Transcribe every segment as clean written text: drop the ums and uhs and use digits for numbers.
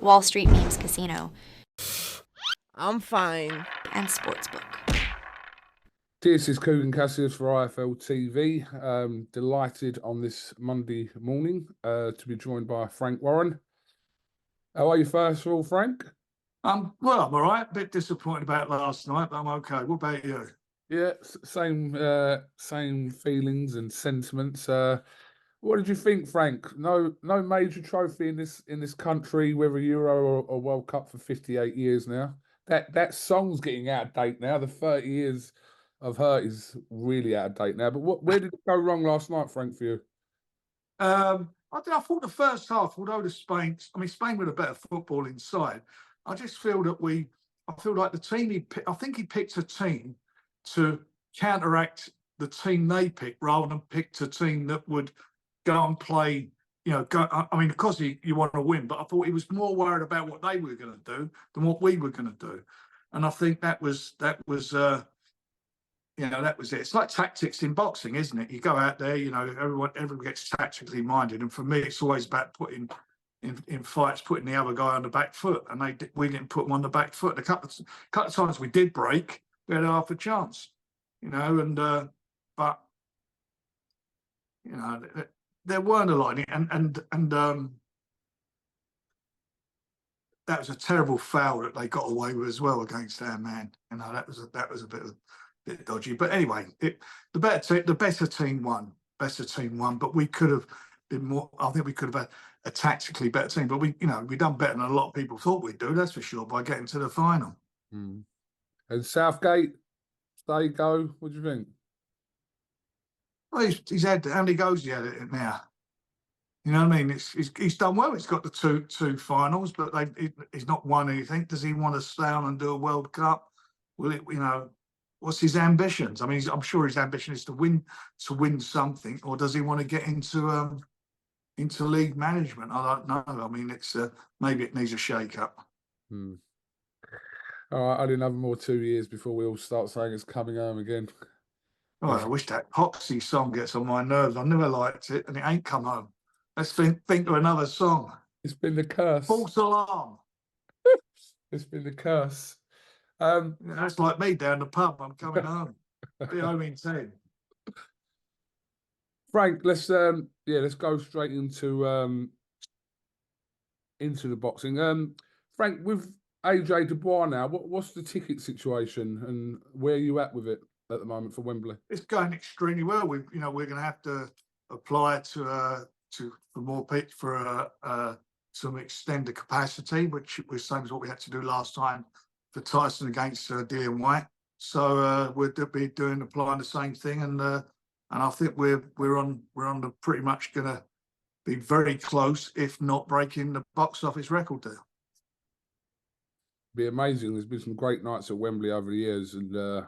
Wall Street Memes Casino, I'm fine. and Sportsbook. This is KUGAN CASSIUS for IFLTV. Delighted on this Monday morning to be joined by Frank Warren. How are you, first of all, Frank? Well, I'm all right. A bit disappointed about last night, but I'm okay. What about you? Yeah, same feelings and sentiments. What did you think, Frank? No major trophy in this country, whether Euro or World Cup, for 58 years now. That song's getting out of date now. The 30 years of her is really out of date now. But where did it go wrong last night, Frank, for you? I thought the first half, although Spain with a better football inside, I just feel that I feel like the team I think he picked a team to counteract the team they picked rather than picked a team that would go and play, of course you want to win, but I thought he was more worried about what they were going to do than what we were going to do. And I think that was it. It's like tactics in boxing, isn't it? You go out there, everyone gets tactically minded. And for me, it's always about putting in fights, putting the other guy on the back foot. And we didn't put him on the back foot. A couple of times we did break, we had half a chance, but there weren't a lot. And that was a terrible foul that they got away with as well against our man. That was a bit dodgy. But anyway, the better team won. But we could have been more. I think we could have had a tactically better team. But we done better than a lot of people thought we'd do. That's for sure. By getting to the final. Mm. And Southgate, stay, go. What do you think? Well, he's had how many goals he had at it now? You know what I mean? He's done well. He's got the two finals, but he's not won anything. Does he want to stay on and do a World Cup? Will it? What's his ambitions? I mean, I'm sure his ambition is to win something, or does he want to get into league management? I don't know. I mean, it's maybe it needs a shake-up. Hmm. All right, only another more 2 years before we all start saying it's coming home again. Oh, I wish that Hoxie song gets on my nerves. I never liked it, and it ain't come home. Let's think of another song. It's been the curse. False alarm. It's been the curse. That's like me down the pub. I'm coming home. Be home in 10. Frank, let's go straight into the boxing. Frank, with Aj-Dubois now, what's the ticket situation and where are you at with it at the moment for Wembley? It's going extremely well. We're going to have to apply to more pitch for some extended capacity, which was same as what we had to do last time for Tyson against Dillian White. So we'll be applying the same thing, and I think we're on the pretty much going to be very close, if not breaking the box office record there. Be amazing. There's been some great nights at Wembley over the years, and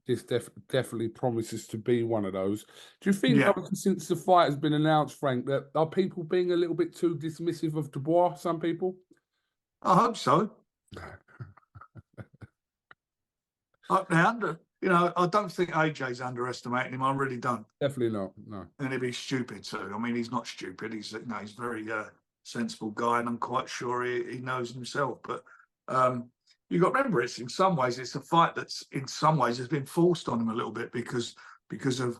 this definitely promises to be one of those. Do you think, since the fight has been announced, Frank, that are people being a little bit too dismissive of Dubois? Some people. I hope so. I don't think AJ's underestimating him. I really don't. Definitely not. No. And he'd be stupid too. I mean, he's not stupid. He's he's a very sensible guy, and I'm quite sure he knows himself. But you've got to remember, it's in some ways it's a fight that's in some ways has been forced on him a little bit because of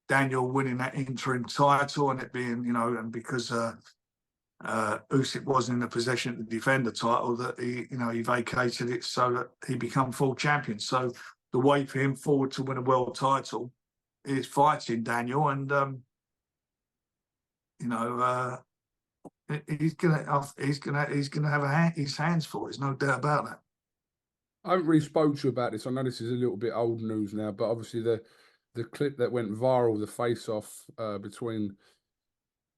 Daniel winning that interim title and it being and because Usyk wasn't in a position to defend the title, that he vacated it so that he become full champion. So the way for him forward to win a world title is fighting Daniel, and he's gonna have his hands full. There's no doubt about that. I haven't really spoke to you about this. I know this is a little bit old news now, but obviously the clip that went viral, the face-off between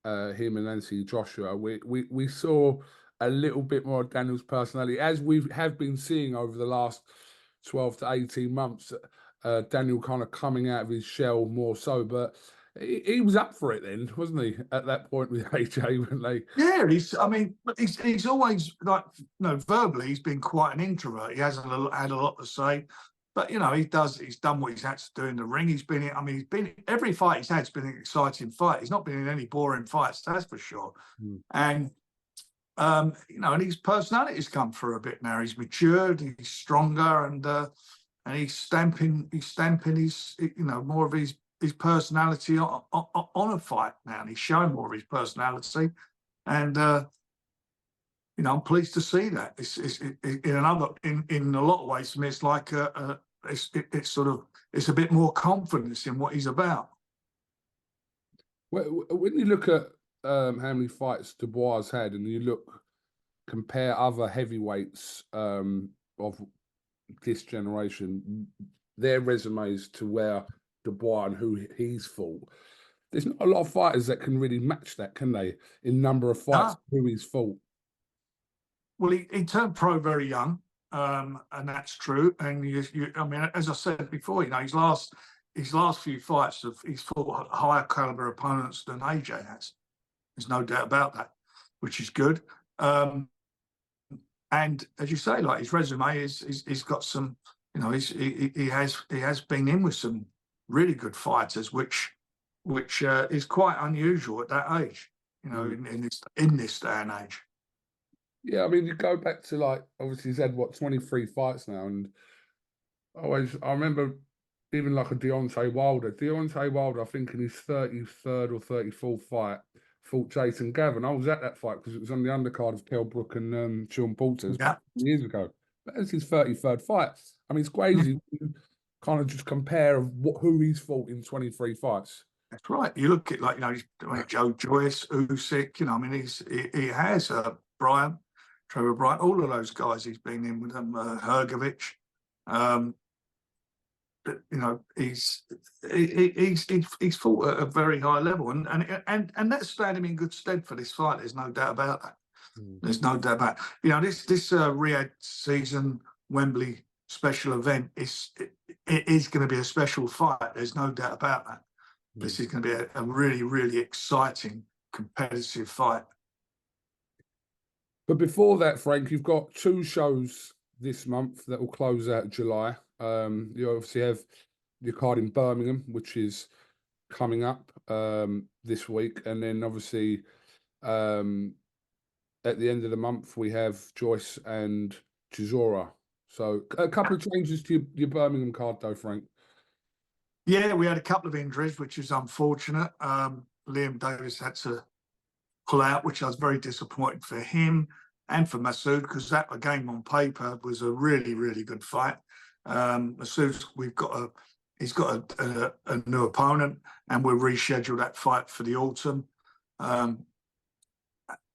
him and Anthony Joshua, we saw a little bit more of Daniel's personality, as we have been seeing over the last 12 to 18 months. Daniel kind of coming out of his shell more so, but he was up for it then, wasn't he? At that point with AJ, when they he's always verbally he's been quite an introvert. He hasn't had a lot to say. But he's done what he's had to do in the ring. He's been every fight he's had's been an exciting fight. He's not been in any boring fights, that's for sure. And You know, and his personality's come through a bit now. He's matured, he's stronger, and he's stamping his, you know, more of his personality on a fight now, and he's showing more of his personality. And you know, I'm pleased to see that. It's in a lot of ways, to me, it's like it's a bit more confidence in what he's about. When you look at how many fights Dubois has had, and you compare other heavyweights of this generation, their resumes to where Dubois and who he's fought, there's not a lot of fighters that can really match that, can they? In number of fights, who he's fought. Well, he turned pro very young, and that's true. And I mean, as I said before, you know, his last few fights, he's fought higher caliber opponents than AJ has. There's no doubt about that, which is good. And as you say, like, his resume he's got some, you know, he has been in with some really good fighters, which is quite unusual at that age, you know, in this day and age. Yeah, I mean, you go back to, like, obviously he's had, what, 23 fights now, and I remember even like a Deontay Wilder, I think in his 33rd or 34th fight, fought Jason Gavin. I was at that fight because it was on the undercard of Kell Brook and Sean Porter years ago. That's his 33rd fight. I mean, it's crazy to kind of just compare who he's fought in 23 fights. That's right. You look at, like, you know, Joe Joyce, Usyk, you know, I mean, he has Trevor Bryant, all of those guys he's been in with them, Hergovich. But, you know, he's fought at a very high level, and that's stand him in good stead for this fight. There's no doubt about that. There's no doubt about it. You know, this Riyadh season Wembley special event it is going to be a special fight. There's no doubt about that. This is going to be a really, really exciting, competitive fight. But before that, Frank, you've got 2 shows this month that will close out July. You obviously have your card in Birmingham, which is coming up this week, and then obviously at the end of the month we have Joyce and Chisora. So a couple of changes to your Birmingham card, though, Frank. Yeah, we had a couple of injuries, which is unfortunate. Liam Davis had to pull out, which I was very disappointed for him and for Masood, because that game on paper was a really, really good fight. Masood, he's got a new opponent, and we'll reschedule that fight for the autumn. As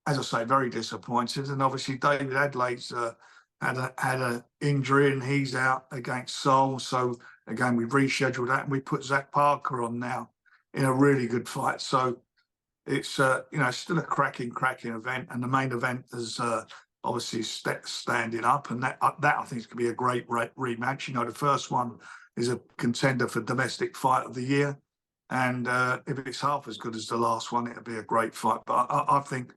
I say, very disappointed. And obviously David Adelaide's had an injury, and he's out against Seoul. So again, we've rescheduled that, and we put Zach Parker on now in a really good fight. So it's you know, still a cracking event, and the main event is obviously standing up, and that I think is going to be a great rematch. You know, the first one is a contender for domestic fight of the year, and if it's half as good as the last one, it'll be a great fight. But I think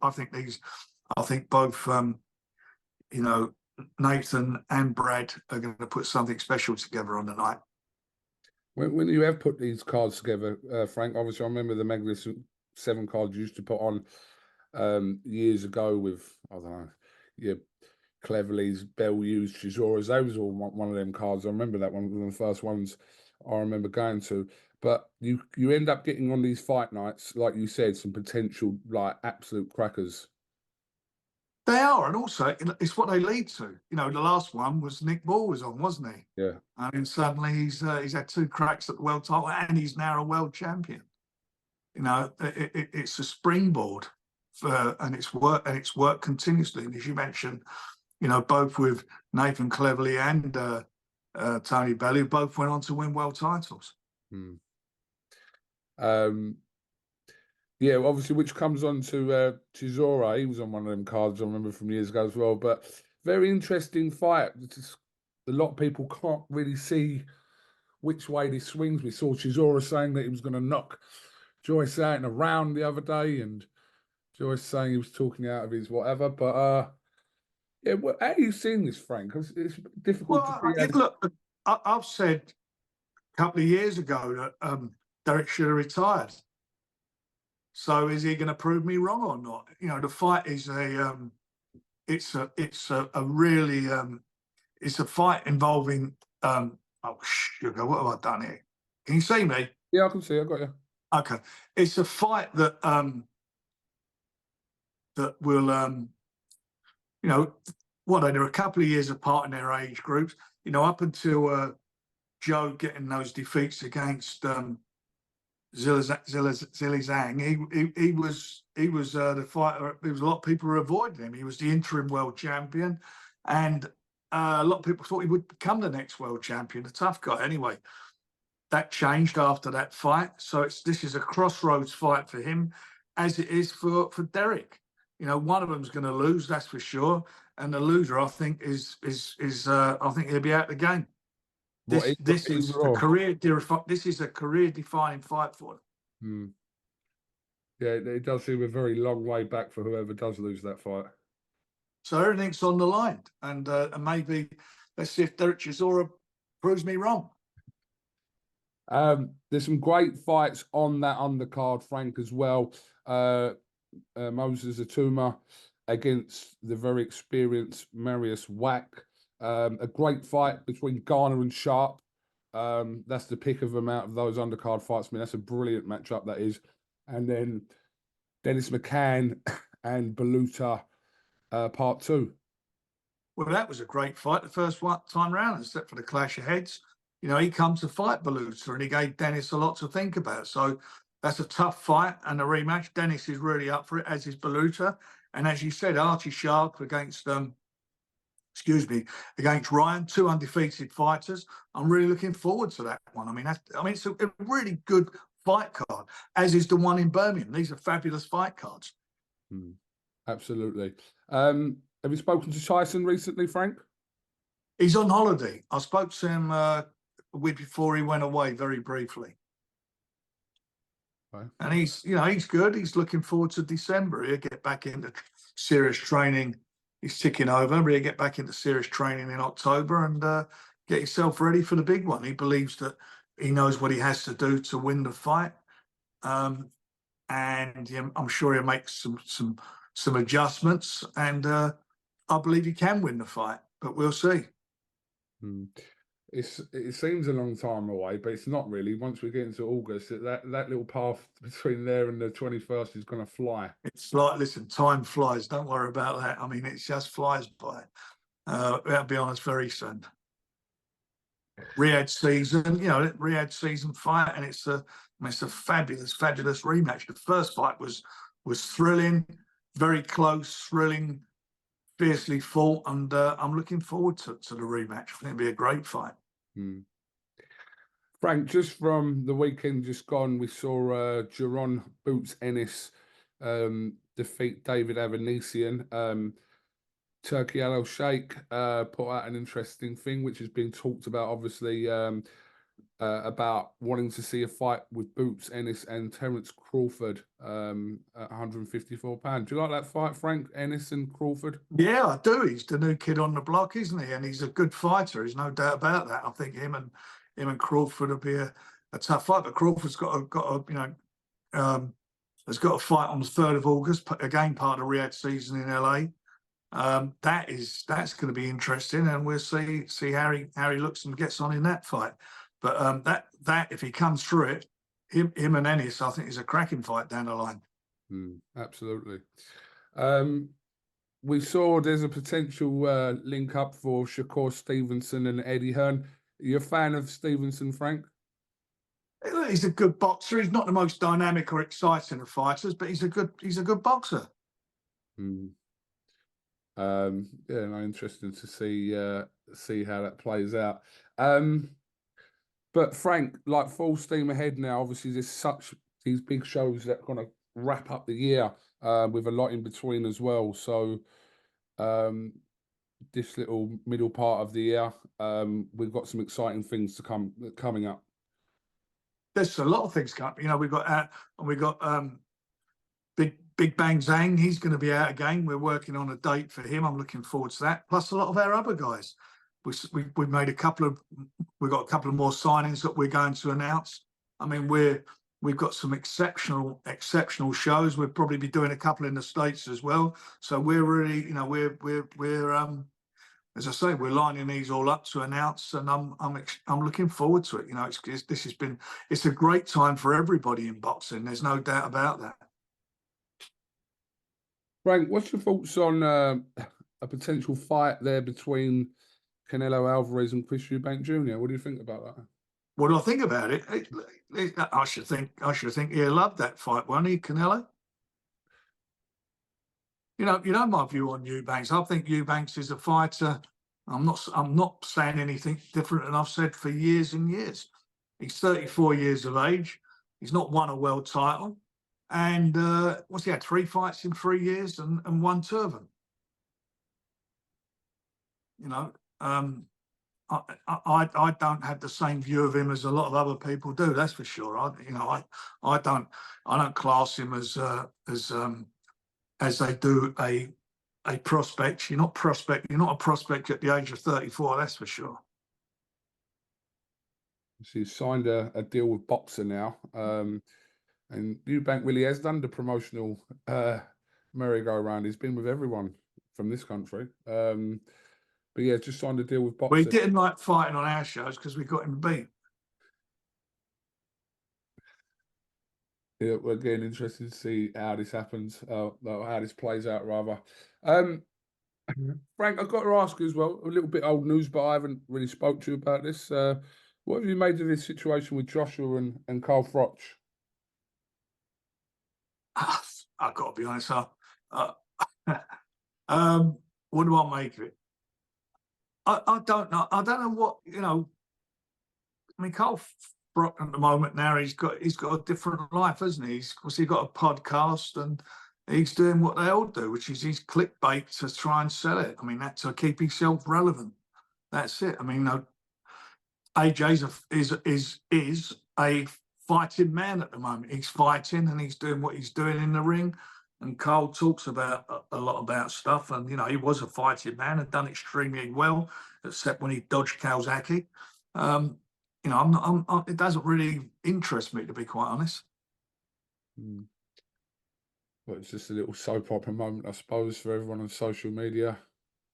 both you know, Nathan and Brad are going to put something special together on the night. When you have put these cards together, Frank, obviously I remember the Magnificent 7 cards you used to put on years ago with, I don't know, yeah, Cleverly's, Bellews, Chisora's. That was all one of them cards. I remember that one of the first ones I remember going to. But you end up getting on these fight nights, like you said, some potential, like, absolute crackers. They are, and also it's what they lead to. You know, the last one was Nick Ball was on, wasn't he? Yeah. I mean, suddenly he's had 2 cracks at the world title, and he's now a world champion. You know, it's a springboard and it's worked continuously. And as you mentioned, you know, both with Nathan Cleverly and Tony Bellew, both went on to win world titles. Yeah, obviously, which comes on to Chisora. He was on one of them cards I remember from years ago as well. But very interesting fight. A lot of people can't really see which way this swings. We saw Chisora saying that he was going to knock Joyce out in a round the other day, and Joyce saying he was talking out of his whatever. But yeah, how are you seeing this, Frank? It's difficult to see. Look, I've said a couple of years ago that Derek should have retired. So is he going to prove me wrong or not? You know, the fight is a it's a really it's a fight involving oh sugar, what have I done here? Can you see me? Yeah, I can see. I got you. Okay, it's a fight that that will you know, they're a couple of years apart in their age groups. You know, up until Joe getting those defeats against Zhang, he was the fighter. There was a lot of people who avoided him. He was the interim world champion, and a lot of people thought he would become the next world champion, a tough guy. Anyway, that changed after that fight. So this is a crossroads fight for him, as it is for Derek. You know, one of them's going to lose, that's for sure, and the loser, I think, is I think he'll be out the game. This is a career defining fight for him. Yeah, it does seem a very long way back for whoever does lose that fight. So everything's on the line, and maybe let's see if Derek Chisora proves me wrong. There's some great fights on that undercard, Frank, as well. Moses Atuma against the very experienced Marius Wack. A great fight between Garner and Sharp. That's the pick of them out of those undercard fights. I mean, that's a brilliant matchup, that is. And then Dennis McCann and Baluta, part 2. Well, that was a great fight the first time round, except for the clash of heads. You know, he comes to fight Baluta, and he gave Dennis a lot to think about. So that's a tough fight and a rematch. Dennis is really up for it, as is Baluta. And as you said, Archie Sharp against against Ryan, 2 undefeated fighters. I'm really looking forward to that one. I mean, it's a really good fight card, as is the one in Birmingham. These are fabulous fight cards. Absolutely. Have you spoken to Tyson recently, Frank? He's on holiday. I spoke to him a week before he went away, very briefly. Right. And he's good. He's looking forward to December. He'll get back into serious training. He's ticking over. He'll get back into serious training in October and get himself ready for the big one. He believes that he knows what he has to do to win the fight. And I'm sure he'll make some adjustments. And I believe he can win the fight, but we'll see. It seems a long time away, but it's not really. Once we get into August, that little path between there and the 21st is going to fly. It's like, listen, time flies. Don't worry about that. I mean, it just flies by. I'll be honest, very soon. Riyadh season fight, and it's a fabulous rematch. The first fight was thrilling, very close, thrilling, fiercely fought, and I'm looking forward to the rematch. I think it'll be a great fight. Frank, just from the weekend just gone, we saw Jaron Boots Ennis defeat David Avanesian. Turkey Al Sheikh put out an interesting thing, which has been talked about, obviously, about wanting to see a fight with Boots Ennis and Terence Crawford at 154 pounds. Do you like that fight, Frank? Ennis and Crawford? Yeah, I do. He's the new kid on the block, isn't he? And he's a good fighter. There's no doubt about that. I think him and Crawford will be a tough fight. But Crawford's got has got a fight on the 3rd of August, again part of the Riyadh season in LA. That's going to be interesting, and we'll see how he looks and gets on in that fight. But that if he comes through it, him and Ennis, I think, is a cracking fight down the line. Absolutely. We saw there's a potential link up for Shakur Stevenson and Eddie Hearn. Are you a fan of Stevenson, Frank? He's a good boxer. He's not the most dynamic or exciting of fighters, but he's a good boxer. Interesting to see how that plays out. But Frank, like, full steam ahead now. Obviously, there's these big shows that kind of wrap up the year with a lot in between as well. So this little middle part of the year, we've got some exciting things coming up. There's a lot of things coming. You know, we got Big Bang Zhang. He's going to be out again. We're working on a date for him. I'm looking forward to that. Plus a lot of our other guys. We've got a couple of more signings that we're going to announce. I mean, we're We've got some exceptional shows. We'll probably be doing a couple in the States as well. So we're really, you know, we're as I say, we're lining these all up to announce, and I'm looking forward to it. You know, it's a great time for everybody in boxing. There's no doubt about that. Frank, what's your thoughts on a potential fight there between Canelo Alvarez and Chris Eubank Jr.? What do you think about that? What do I think about it? I should think he'll love that fight, won't he, Canelo? You know my view on Eubanks. I think Eubanks is a fighter. I'm not saying anything different than I've said for years and years. He's 34 years of age. He's not won a world title, and what's he had? 3 fights in 3 years and 1 turban. You know, I don't have the same view of him as a lot of other people do. That's for sure. I don't class him as they do a prospect. You're not a prospect at the age of 34. That's for sure. So he's signed a deal with Boxer now, and Eubank really has done the promotional merry-go-round. He's been with everyone from this country. But yeah, just signed a deal with Boxer. Well, he didn't like fighting on our shows because we got him beat. Yeah, we're again interested to see how this happens, how this plays out, rather. Frank, I've got to ask you as well, a little bit old news, but I haven't really spoke to you about this. What have you made of this situation with Joshua and Carl Froch? I've got to be honest. What do I make of it? I don't know. I don't know what, you know. I mean, Carl Froch at the moment now, he's got a different life, hasn't he? He's got a podcast, and he's doing what they all do, which is he's clickbait to try and sell it. I mean, that's to keep himself relevant. That's it. I mean, AJ is a fighting man at the moment. He's fighting and he's doing what he's doing in the ring. And Carl talks about a lot about stuff, and you know, he was a fighting man and done extremely well, except when he dodged Kawasaki. You know, it doesn't really interest me, to be quite honest. Well, it's just a little soap opera moment, I suppose, for everyone on social media.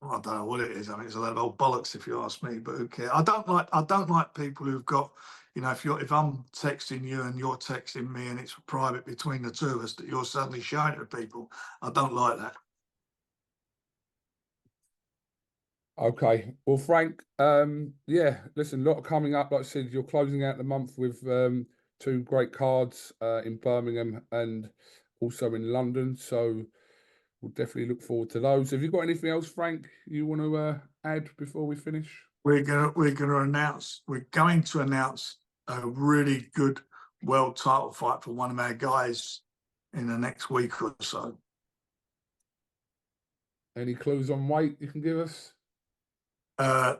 Well, I don't know what it is. I mean, it's a lot of old bollocks, if you ask me. But who cares? I don't like people who've got, you know, if I'm texting you and you're texting me and it's private between the two of us, that you're suddenly showing it to people. I don't like that. Okay, well, Frank, yeah, listen, a lot coming up. Like I said, you're closing out the month with 2 great cards in Birmingham and also in London. So we'll definitely look forward to those. Have you got anything else, Frank, you want to add before we finish? We're going to announce a really good world title fight for one of our guys in the next week or so. Any clues on weight you can give us? I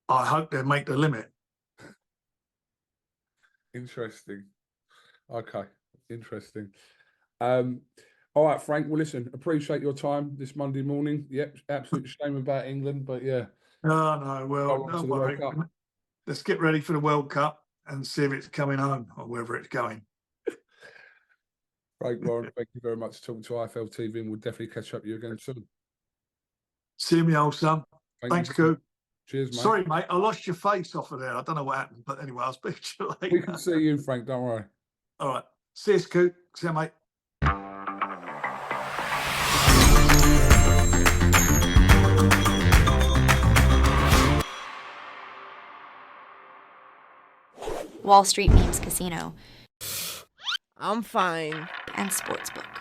hope they make the limit. Interesting. Okay, interesting. All right, Frank. Well, listen, appreciate your time this Monday morning. Yep, absolute shame about England, but yeah. No, well, don't worry. Let's get ready for the World Cup and see if it's coming home or wherever it's going. Frank Warren, thank you very much for talking to IFLTV, and we'll definitely catch up with you again soon. See me, old son. Thanks, Coop. Cheers, mate. Sorry, mate, I lost your face off of there. I don't know what happened, but anyway, I'll speak to you later. We can see you, Frank, don't worry. All right. See you, Coop. See you, mate. Wall Street Memes Casino I'm fine. and Sportsbook.